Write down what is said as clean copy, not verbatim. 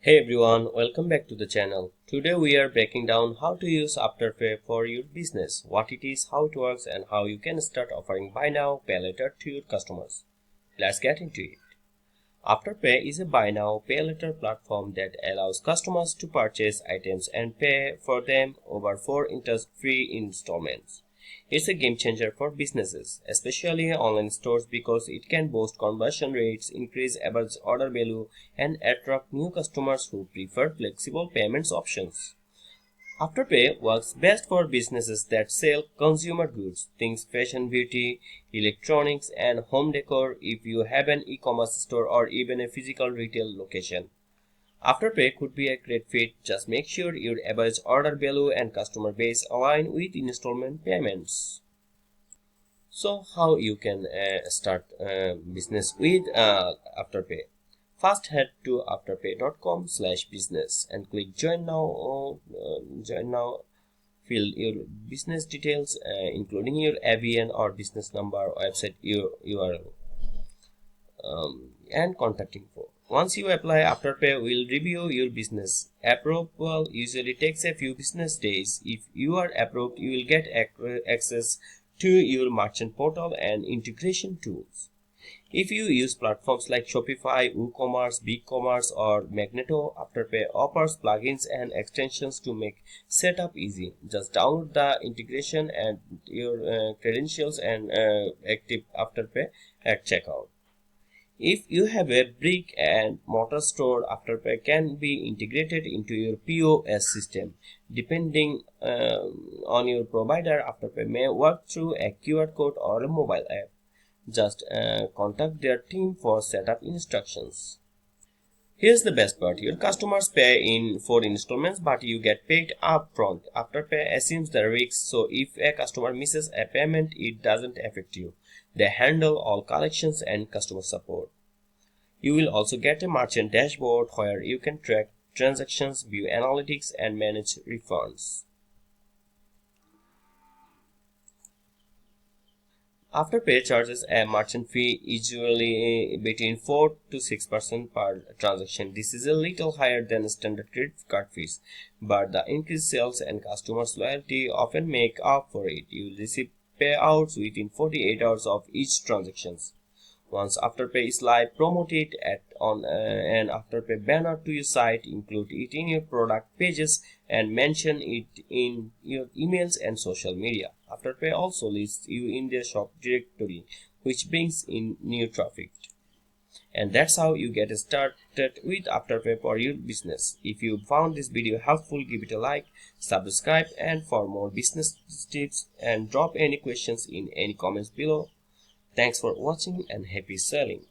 Hey everyone, welcome back to the channel. Today we are breaking down how to use Afterpay for your business, what it is, how it works, and how you can start offering buy now, pay later to your customers. Let's get into it. Afterpay is a buy now, pay later platform that allows customers to purchase items and pay for them over 4 interest-free installments. It's a game changer for businesses, especially online stores, because it can boost conversion rates, increase average order value, and attract new customers who prefer flexible payments options. Afterpay works best for businesses that sell consumer goods, things fashion, beauty, electronics, and home decor. If you have an e-commerce store or even a physical retail location, Afterpay could be a great fit. Just make sure your average order value and customer base align with installment payments. So how you can start business with Afterpay? First, head to afterpay.com/business and click join now. Join now. Fill your business details, including your ABN or business number, website URL, and contact info. Once you apply, Afterpay will review your business. Approval usually takes a few business days. If you are approved, you will get access to your merchant portal and integration tools. If you use platforms like Shopify, WooCommerce, BigCommerce, or Magneto, Afterpay offers plugins and extensions to make setup easy. Just download the integration and your credentials and active Afterpay at checkout. If you have a brick and mortar store, Afterpay can be integrated into your POS system. Depending on your provider, Afterpay may work through a QR code or a mobile app. Just contact their team for setup instructions. Here's the best part. Your customers pay in 4 installments, but you get paid upfront. Afterpay assumes the risk, so if a customer misses a payment, it doesn't affect you. They handle all collections and customer support. You will also get a merchant dashboard where you can track transactions, view analytics, and manage refunds. Afterpay charges a merchant fee, usually between 4 to 6% per transaction. This is a little higher than standard credit card fees, but the increased sales and customers' loyalty often make up for it. You will receive payouts within 48 hours of each transaction. Once Afterpay is live, promote it on an Afterpay banner to your site, include it in your product pages, and mention it in your emails and social media. Afterpay also lists you in their shop directory, which brings in new traffic. And that's how you get started with Afterpay for your business. If you found this video helpful, give it a like, subscribe, and for more business tips, and drop any questions in any comments below. Thanks for watching and happy selling.